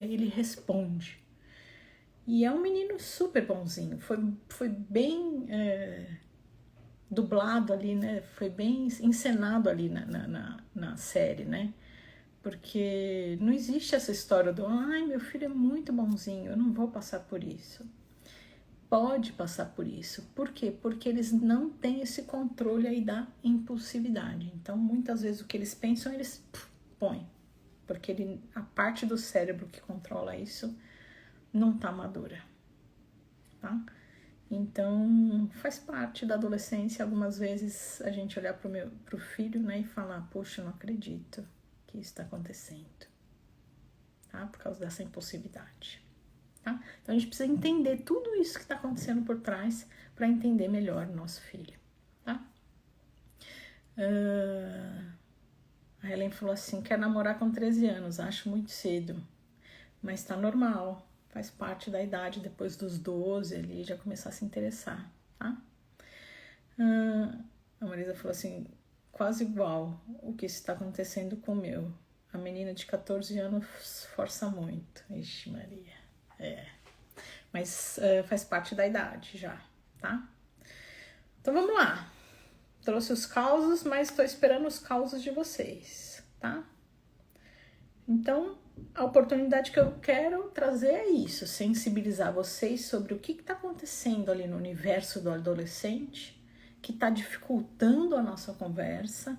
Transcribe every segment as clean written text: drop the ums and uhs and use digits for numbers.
aí ele responde. E é um menino super bonzinho, foi bem dublado ali, né? Foi bem encenado ali na série, né? Porque não existe essa história do ai, meu filho é muito bonzinho, eu não vou passar por isso. Pode passar por isso. Por quê? Porque eles não têm esse controle aí da impulsividade. Então, muitas vezes o que eles pensam, eles põem. Porque a parte do cérebro que controla isso não tá madura, tá? Então, faz parte da adolescência. Algumas vezes a gente olhar pro filho, né, e falar, poxa, eu não acredito que isso está acontecendo, tá? Por causa dessa impulsividade, tá? Então, a gente precisa entender tudo isso que está acontecendo por trás para entender melhor o nosso filho, tá? A Helen falou assim, quer namorar com 13 anos, acho muito cedo, mas tá normal. Faz parte da idade, depois dos 12 ali, já começar a se interessar, tá? A Marisa falou assim, quase igual o que está acontecendo com o meu. A menina de 14 anos força muito. Ixi, Maria. Mas faz parte da idade já, tá? Então vamos lá. Trouxe os causos, mas estou esperando os causos de vocês, tá? Então, a oportunidade que eu quero trazer é isso, sensibilizar vocês sobre o que está acontecendo ali no universo do adolescente, que está dificultando a nossa conversa.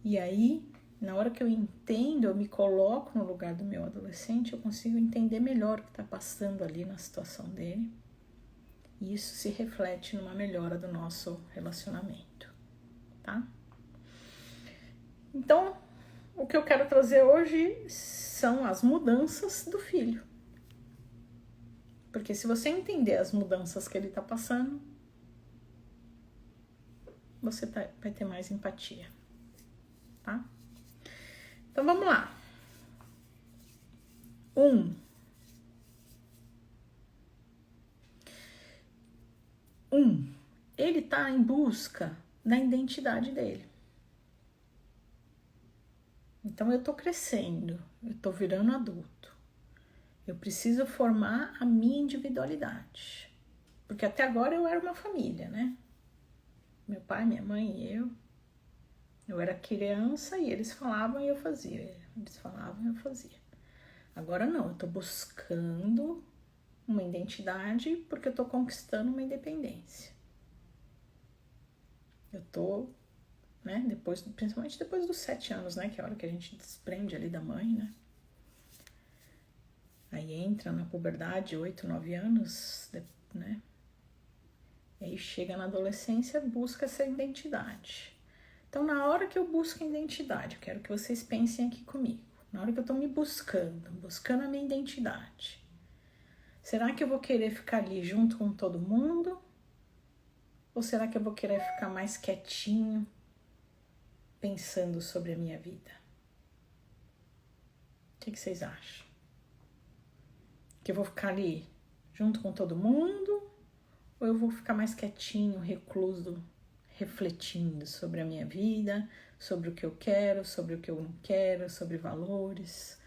E aí, na hora que eu entendo, eu me coloco no lugar do meu adolescente, eu consigo entender melhor o que está passando ali na situação dele. E isso se reflete numa melhora do nosso relacionamento, tá? Então, o que eu quero trazer hoje são as mudanças do filho. Porque se você entender as mudanças que ele está passando, você vai ter mais empatia, tá? Então vamos lá. 1. Ele está em busca da identidade dele. Então eu tô crescendo, eu tô virando adulto. Eu preciso formar a minha individualidade. Porque até agora eu era uma família, né? Meu pai, minha mãe e eu. Eu era criança e eles falavam e eu fazia. Eles falavam e eu fazia. Agora não, eu tô buscando uma identidade porque eu tô conquistando uma independência. Eu tô, né, principalmente depois dos 7 anos, né, que é a hora que a gente desprende ali da mãe, né? Aí entra na puberdade, 8, 9 anos, né? E aí chega na adolescência, busca essa identidade. Então, na hora que eu busco a identidade, eu quero que vocês pensem aqui comigo. Na hora que eu tô me buscando a minha identidade, será que eu vou querer ficar ali junto com todo mundo? Ou será que eu vou querer ficar mais quietinho, pensando sobre a minha vida? O que vocês acham? Que eu vou ficar ali junto com todo mundo? Ou eu vou ficar mais quietinho, recluso, refletindo sobre a minha vida, sobre o que eu quero, sobre o que eu não quero, sobre valores,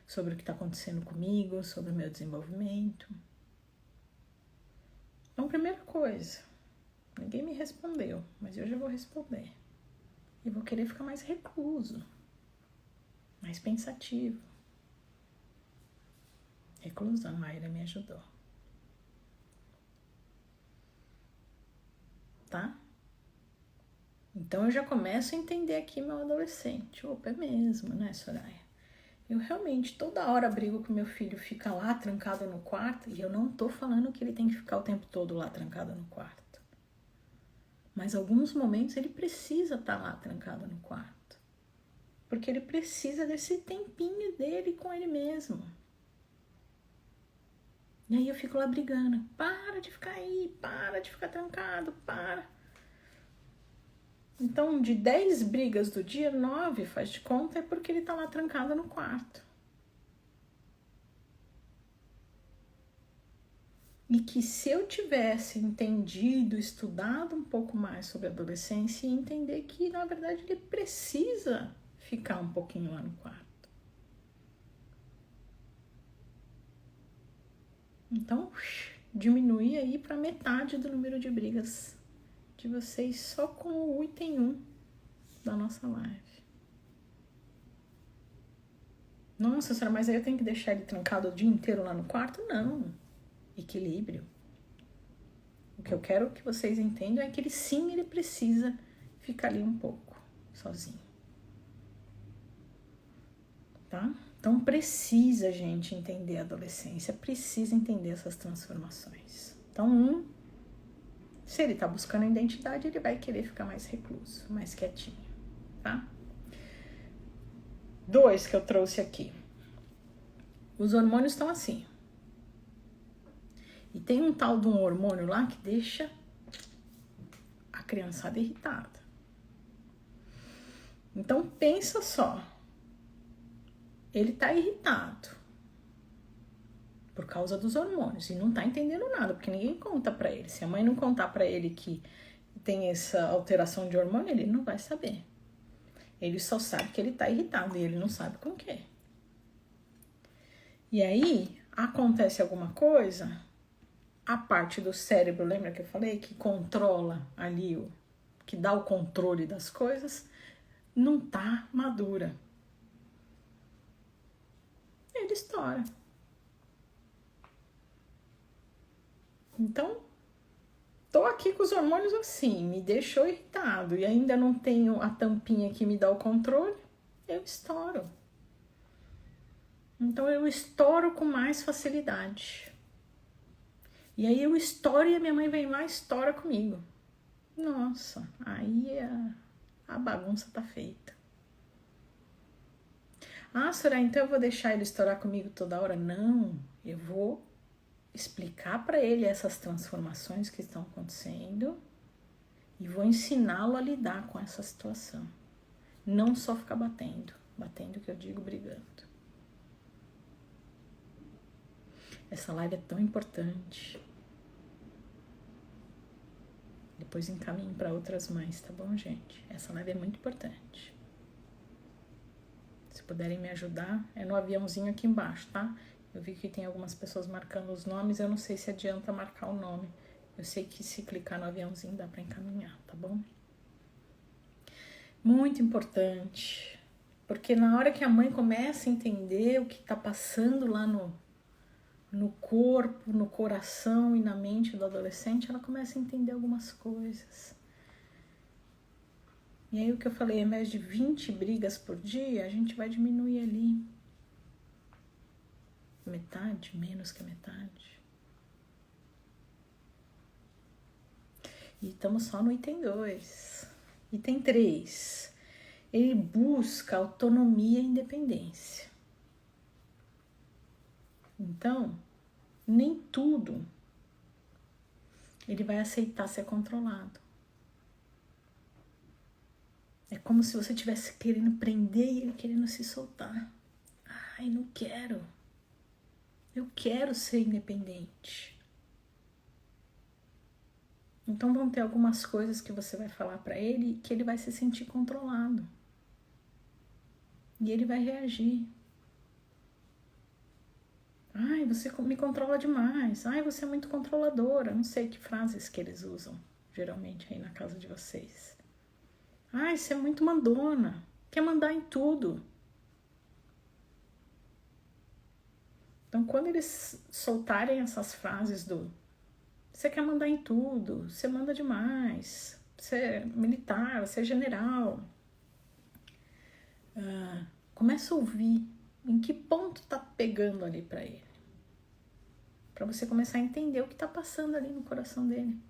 sobre o que está acontecendo comigo, sobre o meu desenvolvimento? Então, primeira coisa, ninguém me respondeu, mas eu já vou responder. Eu vou querer ficar mais recluso, mais pensativo. Reclusão, a Aira me ajudou. Tá? Então eu já começo a entender aqui meu adolescente. Opa, é mesmo, né, Soraya? Eu realmente toda hora brigo com meu filho, fica lá trancado no quarto, e eu não tô falando que ele tem que ficar o tempo todo lá trancado no quarto. Mas alguns momentos ele precisa estar lá trancado no quarto. Porque ele precisa desse tempinho dele com ele mesmo. E aí eu fico lá brigando. Para de ficar aí, para de ficar trancado, para. Então, de 10 brigas do dia, 9, faz de conta, é porque ele tá lá trancado no quarto. E que se eu tivesse entendido, estudado um pouco mais sobre a adolescência e entender que, na verdade, ele precisa ficar um pouquinho lá no quarto. Então, diminuir aí para metade do número de brigas de vocês só com o item 1 da nossa live. Nossa senhora, mas aí eu tenho que deixar ele trancado o dia inteiro lá no quarto? Não. Equilíbrio. O que eu quero que vocês entendam é que ele precisa ficar ali um pouco, sozinho. Tá? Então precisa, gente, entender a adolescência, precisa entender essas transformações. Então, se ele tá buscando identidade, ele vai querer ficar mais recluso, mais quietinho, tá? 2 que eu trouxe aqui. Os hormônios estão assim. E tem um tal de um hormônio lá que deixa a criançada irritada. Então pensa só. Ele tá irritado por causa dos hormônios e não tá entendendo nada, porque ninguém conta pra ele. Se a mãe não contar pra ele que tem essa alteração de hormônio, ele não vai saber. Ele só sabe que ele tá irritado e ele não sabe com o quê. E aí, acontece alguma coisa, a parte do cérebro, lembra que eu falei, que controla ali, que dá o controle das coisas, não tá madura. Ele estoura. Então, tô aqui com os hormônios assim, me deixou irritado e ainda não tenho a tampinha que me dá o controle, eu estouro. Então eu estouro com mais facilidade. E aí eu estouro e a minha mãe vem lá e estoura comigo. Nossa, aí a bagunça tá feita. Ah, Soraya, então eu vou deixar ele estourar comigo toda hora? Não, eu vou explicar para ele essas transformações que estão acontecendo e vou ensiná-lo a lidar com essa situação. Não só ficar batendo que eu digo brigando. Essa live é tão importante. Depois encaminho para outras mães, tá bom, gente? Essa live é muito importante. Se puderem me ajudar, é no aviãozinho aqui embaixo, tá? Eu vi que tem algumas pessoas marcando os nomes, eu não sei se adianta marcar o nome. Eu sei que se clicar no aviãozinho dá para encaminhar, tá bom? Muito importante, porque na hora que a mãe começa a entender o que tá passando lá no corpo, no coração e na mente do adolescente, ela começa a entender algumas coisas. E aí o que eu falei, ao invés de 20 brigas por dia, a gente vai diminuir ali. Metade, menos que a metade. E estamos só no item 2. Item 3. Ele busca autonomia e independência. Então, nem tudo ele vai aceitar ser controlado. É como se você estivesse querendo prender e ele querendo se soltar. Ai, não quero. Eu quero ser independente. Então vão ter algumas coisas que você vai falar para ele que ele vai se sentir controlado. E ele vai reagir. Ai, você me controla demais. Ai, você é muito controladora. Não sei que frases que eles usam, geralmente, aí na casa de vocês. Ai, você é muito mandona. Quer mandar em tudo. Então, quando eles soltarem essas frases do você quer mandar em tudo, você manda demais, você é militar, você é general, começa a ouvir em que ponto tá pegando ali para ele. Para você começar a entender o que tá passando ali no coração dele.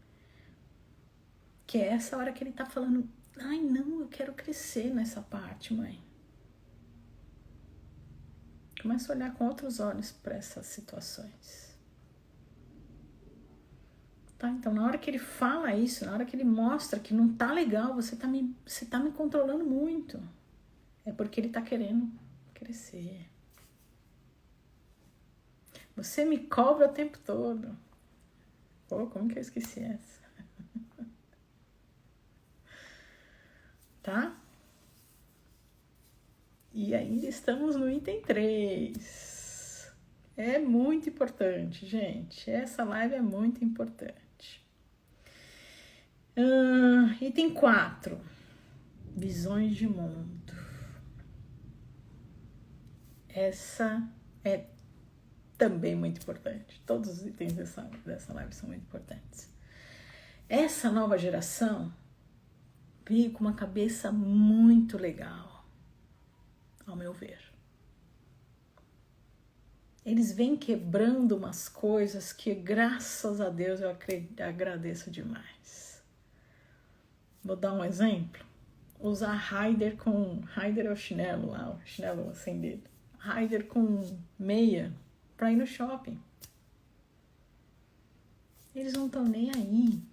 Que é essa hora que ele tá falando, ai não, eu quero crescer nessa parte, mãe. Começa a olhar com outros olhos para essas situações. Tá? Então, na hora que ele fala isso, na hora que ele mostra que não tá legal, você tá me controlando muito. É porque ele tá querendo crescer. Você me cobra o tempo todo. Pô, como que eu esqueci essa? Tá? E aí estamos no item 3. É muito importante, gente. Essa live é muito importante. Item 4. Visões de mundo. Essa é também muito importante. Todos os itens dessa live são muito importantes. Essa nova geração veio com uma cabeça muito legal, ao meu ver. Eles vêm quebrando umas coisas que, graças a Deus, eu agradeço demais. Vou dar um exemplo. Usar Raider é o chinelo lá, o chinelo acendido. Raider com meia para ir no shopping. Eles não estão nem aí.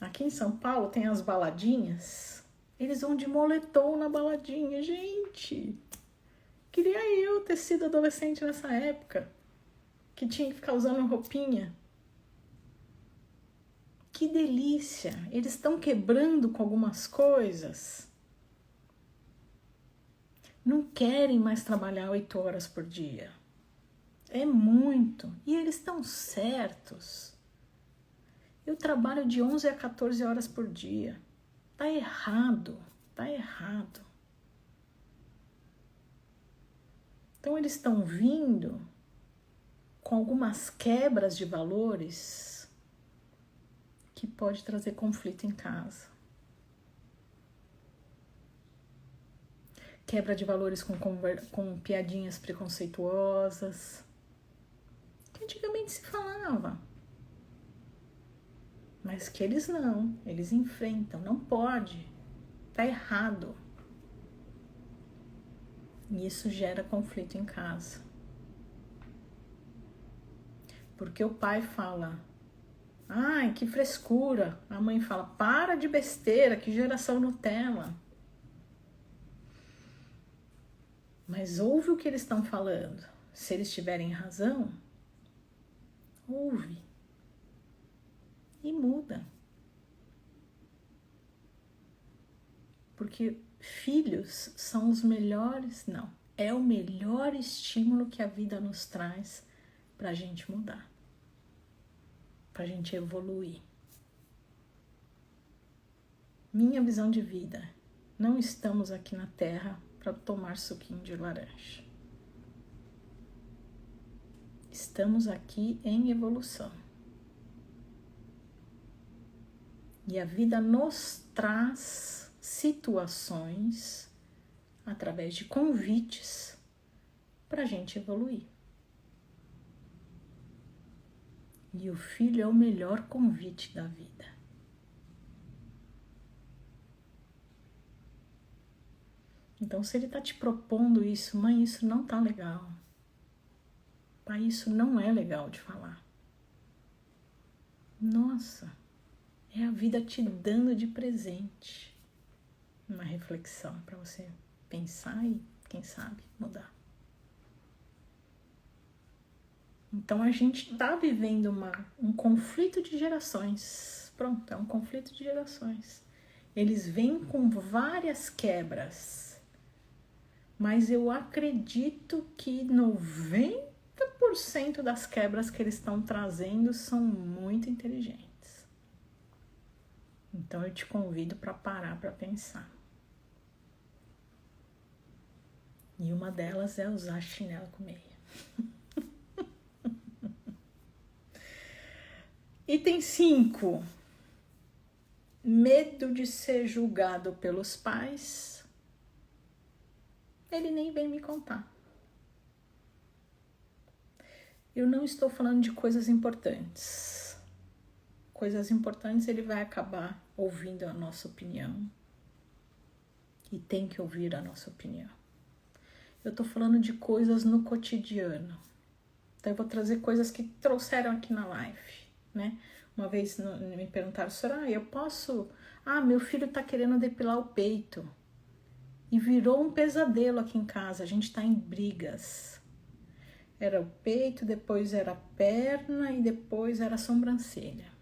Aqui em São Paulo tem as baladinhas. Eles vão de moletom na baladinha. Gente, queria eu ter sido adolescente nessa época, que tinha que ficar usando roupinha. Que delícia! Eles estão quebrando com algumas coisas. Não querem mais trabalhar 8 horas por dia. É muito. E eles estão certos. Eu trabalho de 11 a 14 horas por dia. Tá errado. Tá errado. Então eles estão vindo com algumas quebras de valores que pode trazer conflito em casa. Quebra de valores com piadinhas preconceituosas, que antigamente se falava. Mas que eles não, eles enfrentam, não pode, tá errado. E isso gera conflito em casa. Porque o pai fala, ai, que frescura. A mãe fala, para de besteira, que geração Nutella. Mas ouve o que eles estão falando. Se eles tiverem razão, ouve. E muda. Porque filhos são os melhores, não, é o melhor estímulo que a vida nos traz para a gente mudar, para a gente evoluir. Minha visão de vida, não estamos aqui na Terra para tomar suquinho de laranja. Estamos aqui em evolução. E a vida nos traz situações através de convites para a gente evoluir. E o filho é o melhor convite da vida. Então, se ele está te propondo isso, mãe, isso não tá legal. Pai, isso não é legal de falar. Nossa, é a vida te dando de presente uma reflexão para você pensar e, quem sabe, mudar. Então, a gente está vivendo um conflito de gerações. Pronto, é um conflito de gerações. Eles vêm com várias quebras, mas eu acredito que 90% das quebras que eles estão trazendo são muito inteligentes. Então eu te convido para parar para pensar. E uma delas é usar chinelo com meia. Item 5. Medo de ser julgado pelos pais. Ele nem vem me contar. Eu não estou falando de coisas importantes. Coisas importantes ele vai acabar ouvindo a nossa opinião. E tem que ouvir a nossa opinião. Eu estou falando de coisas no cotidiano. Então eu vou trazer coisas que trouxeram aqui na live, né? Uma vez me perguntaram, senhora, eu posso... meu filho está querendo depilar o peito. E virou um pesadelo aqui em casa, a gente está em brigas. Era o peito, depois era a perna e depois era a sobrancelha.